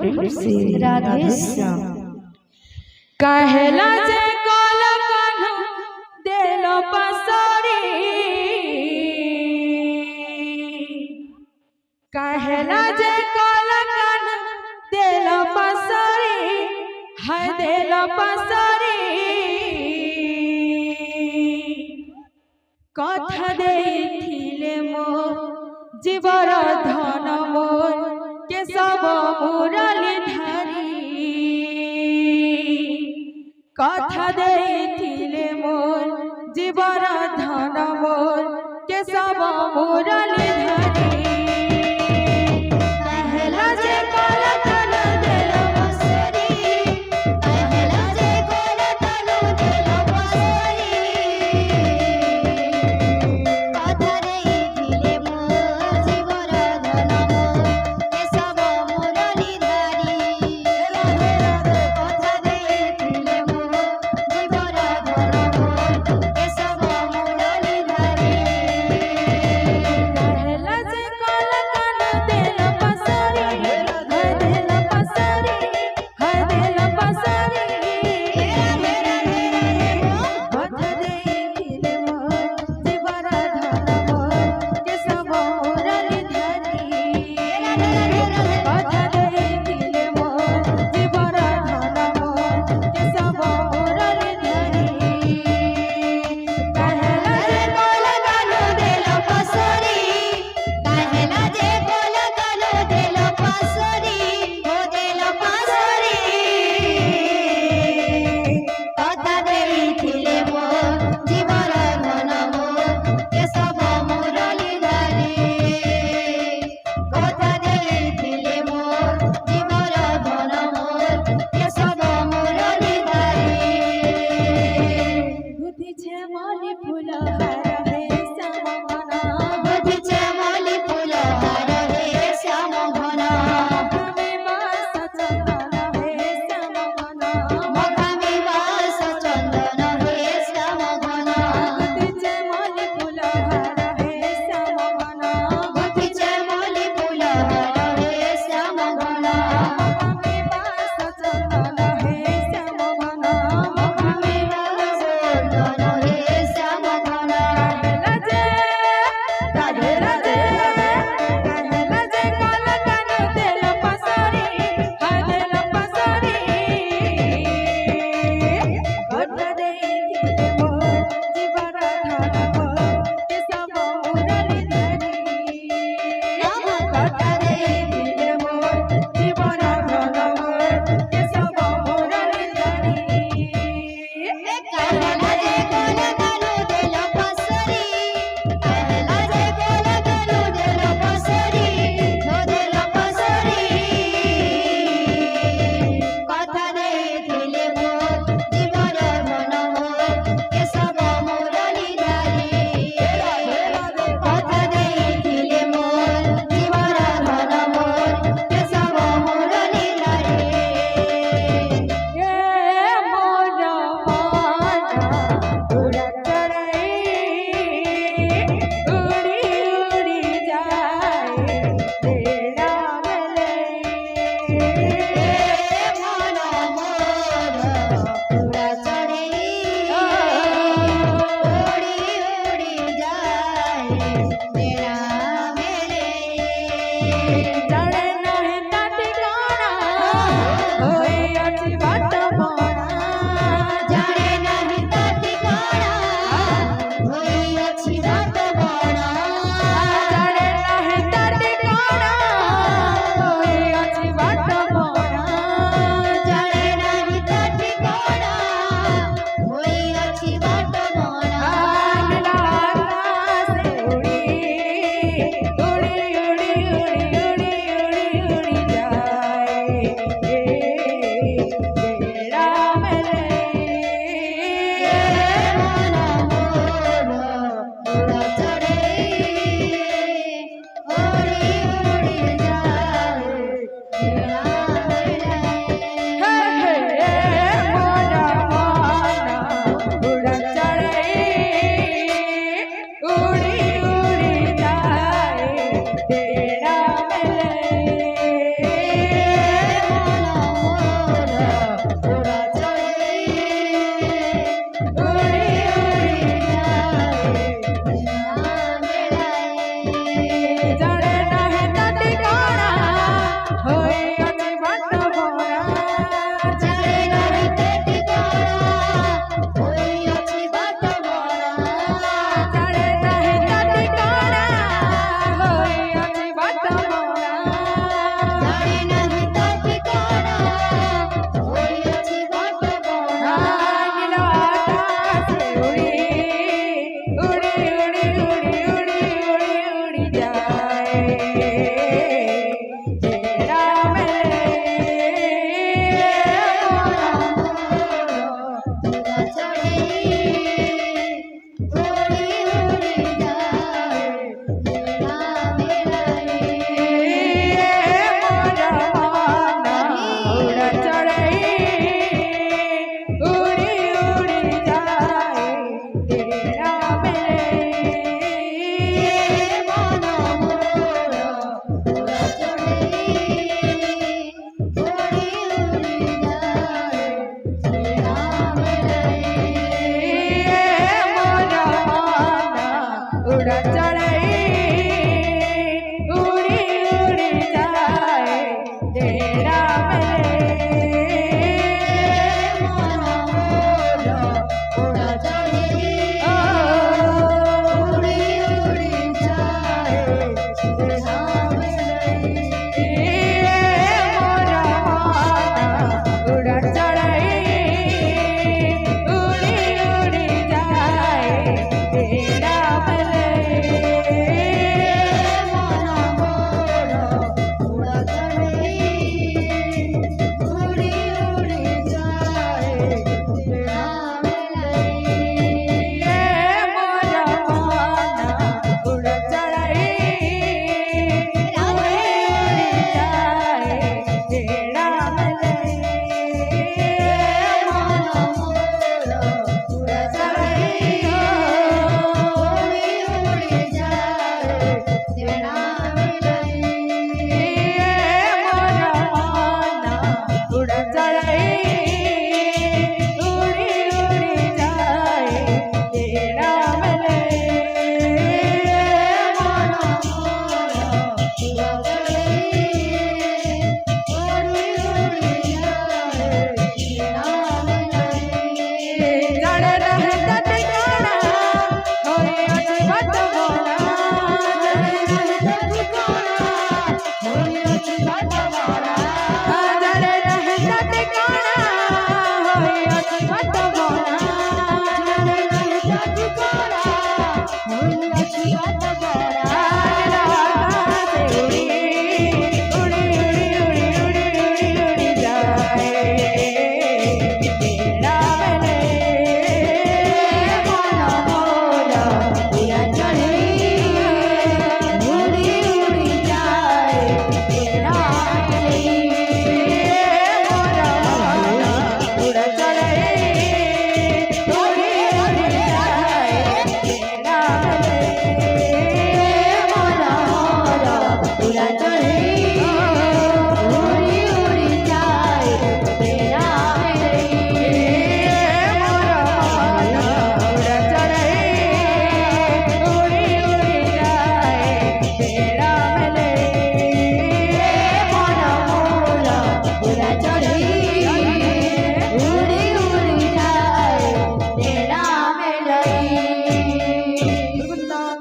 राधे श्याम। कहला जे काल कान्हा देलो पसरी, कहला जे काल कान्हा देलो पसरी, है देलो पसरी। कथा देथिले मोर जीवर धन मोर के सब मुरली धरी। कथा देथिले मोर जीवर धन मोर के सब मुरली धरी। कहला जे काल कान्हा देलो पसरी, कहला जे काल कान्हा देलो पसरी। कथा देथिले मोर जीवर धन मोर के सब मुरली धरी। कथा देथिले मोर जीवर धन मोर के सब मुरली धरी। कहला जे काल कान्हा देलो पसरी, है देलो पसरी, है देलो पसरी। कथा देथिले मोर जीवर धन मोर के सब मुरली धरी। कथा देथिले मोर जीवर धन मोर के सब मुरली धरी। कहला जे काल कान्हा देलो पसरी, कहला जे काल कान्हा देलो पसरी, हो देलो पसरी। कथा देथिले मोर जीवर धन मोर के सब मुरली धरी। कथा देथिले मोर जीवर धन मोर के सब मुरली धरी। गुथिछे माली फूल हार हे श्याम घना, गुथिछे माली फूल हार हे श्याम घना। मुखमे वास चंदन हे श्याम घना। मुखमे वास चंदन हे श्याम घना। गुथिछे माली फूल हार हे श्याम घना। गुथिछे माली फूल हार हे श्याम घना। मुखमे वास चंदन हे श्याम घना। मुखमे वास चंदन हे श्याम घना। कहला जे कहला जे काल कान्हा देलो पसरी, है देलो पसरी। कथा देथिले मोर जीवर धन मोर के सब मुरली धरी। कथा देथिले मोर जीवर धन मोर के सब मुरली धरी। कहला जे काल कान्हा देलो पसरी, कहला जे काल कान्हा देलो पसरी, हो देलो पसरी। कथा देथिले मोर जीवर धन मोर के सब मुरली धरी। कथा देथिले मोर जीवर धन मोर के सब मुरली धरी। ये मोर माना उड़त रही, उड़ी उड़ी जाए तेरा मिले। मन मोर पूरा चढ़ी, उड़ी उड़ी जाए तेरा मेरे। चढ़े नहीं तटिकाना, होई अति बाट मोना। जाने नहीं ठिकाना, होई अच्छी बात बना। चढ़े नहीं तटिकाना, होई अति बाट मोना। जाने नहीं ठिकाना, होई अच्छी बात बना। नीला आकाश से उड़ी उड़ी उड़ी उड़ी उड़ी उड़ी उड़ी जाए। जड़ रहता ठिकाना